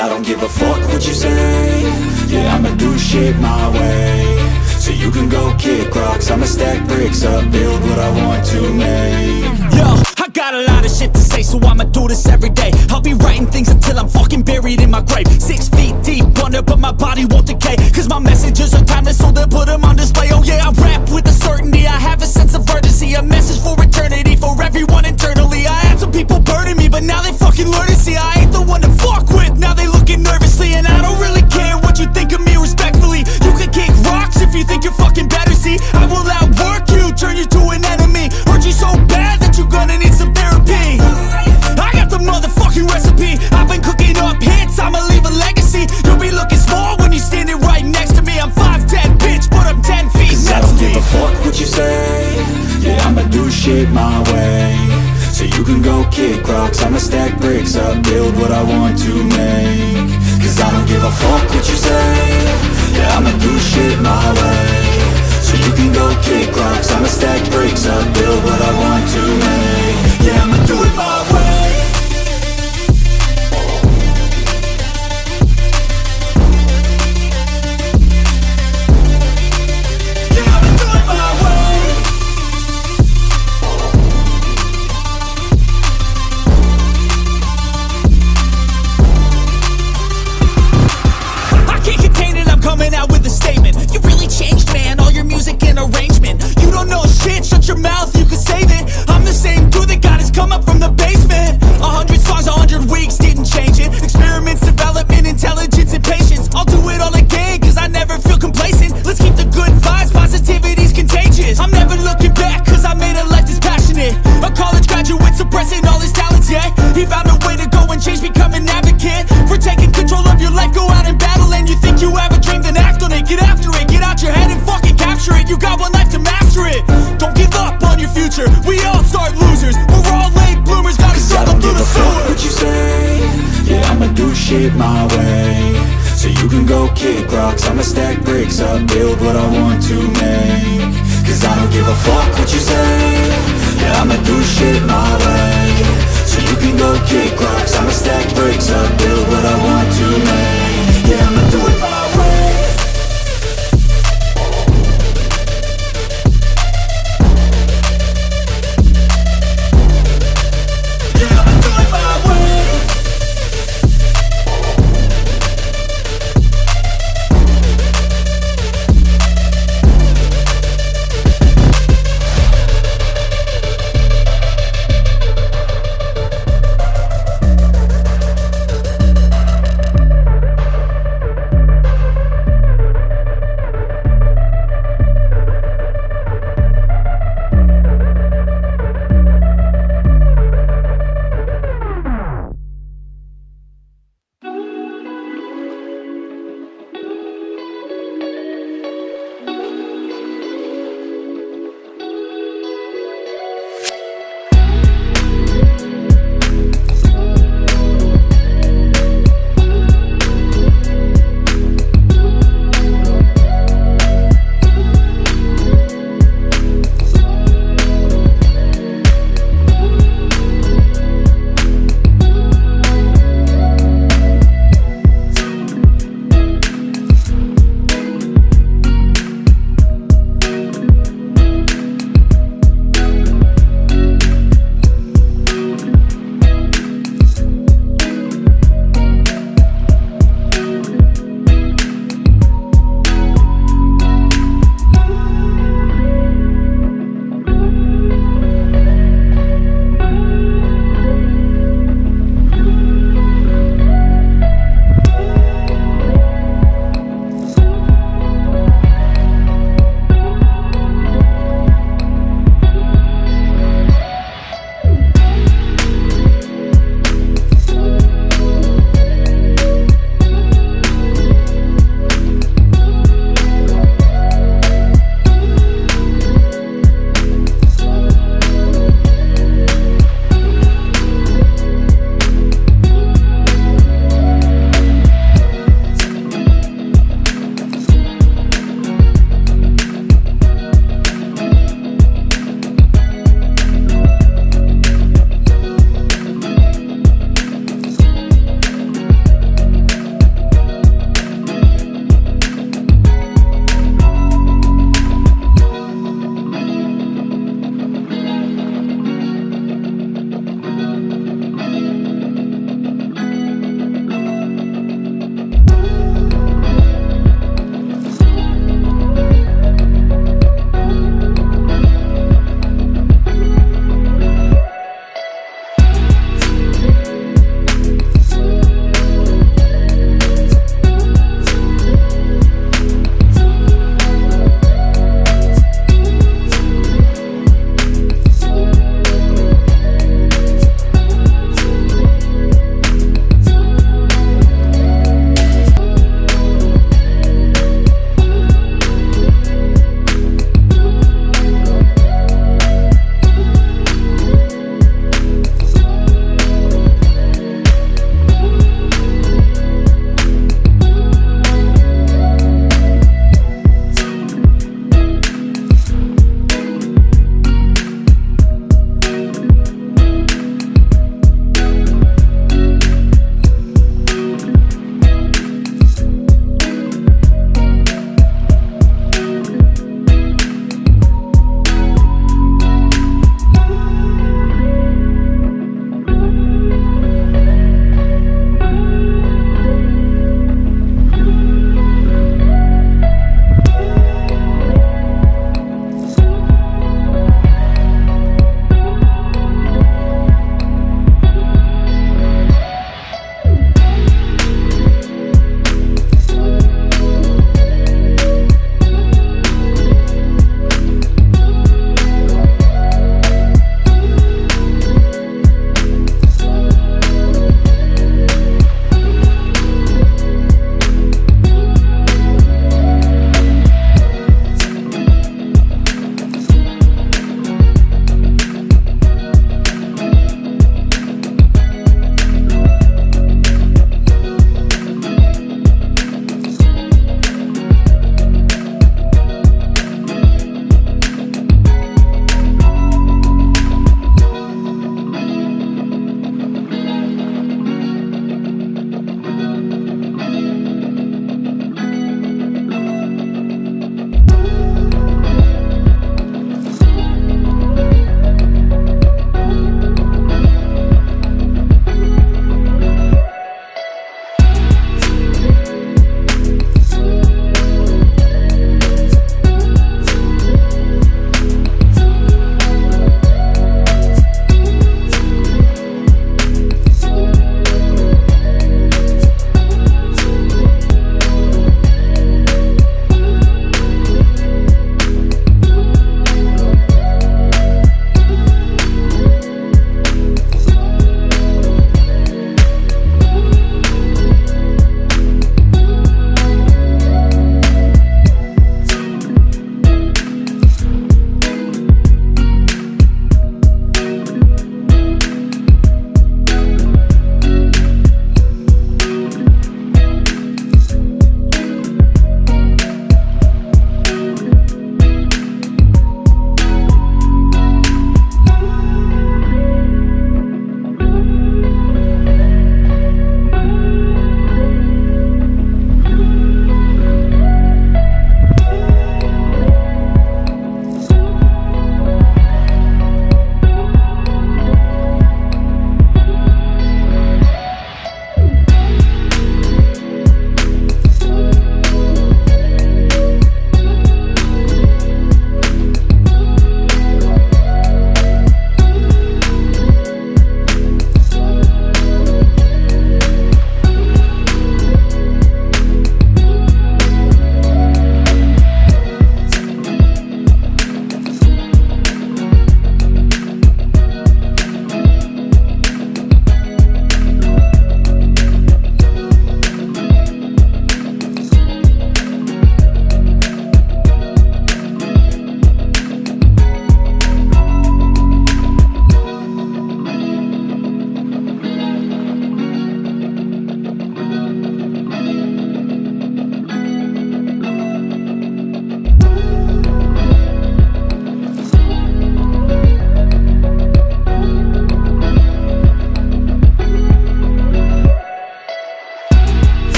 I don't give a fuck what you say. Yeah, I'ma do shit my way. So you can go kick rocks, I'ma stack bricks up, build what I want to make. Yo, I got a lot of shit to say, so I'ma do this every day. I'll be writing things until I'm fucking buried in my grave. 6 feet deep under, but my body won't decay. Cause my messages are timeless, so they'll put them on display. Oh yeah, I rap with a certainty, I have a sense of urgency. A message for eternity, for everyone internally. I had some people burning me, but now they fucking learn to see I ain't the one to fuck with, now they looking nervously. And I don't really care what you think of me, respectfully. You can kick rocks if you think you're fucking better, see. I will outwork you, turn you to an enemy. Hurt you so bad that you're gonna need some therapy. I got the motherfucking recipe, I've been cooking up hits, I'ma leave a legacy. You'll be looking small when you're standing right next to me. I'm 5'10", bitch, but I'm 10 feet Cause I don't give a fuck what you say. Yeah, I'ma do shit my way. So you can go kick rocks, I'ma stack bricks up, build what I want to make. Cause I don't give a fuck what you say. Yeah, I'ma do shit my way. So you can go kick rocks, I'ma stack bricks up, build what I want to make. Yeah, I'ma do it my way. Coming out with a statement. You really changed, man, all your music and arrangement. You don't know shit, shut your mouth, you can save it. I'm the same dude that got his come up from the basement. 100 songs, 100 weeks, didn't change it. Experiments, development, intelligence, and patience. I'll do it all again, cause I never feel complacent. Let's keep the good vibes, positivity's contagious. I'm never looking back, cause I made a life that's passionate. A college graduate suppressing all his talents, yeah. He found a way to go and change, become an advocate. For taking control of your life, go out and battle. And you think you have a dream, then act on it. Get after it, get out your head and fucking capture it. You got one life to master it. Don't give up on your future, we all start losers. We're all late bloomers, gotta struggle through the sewer. What you say? Yeah, I'ma do shit my way. So you can go kick rocks, I'ma stack bricks up, build what I want to make. Cause I don't give a fuck what you say. Yeah, I'ma do shit my way. So you can go kick rocks, I'ma stack bricks up,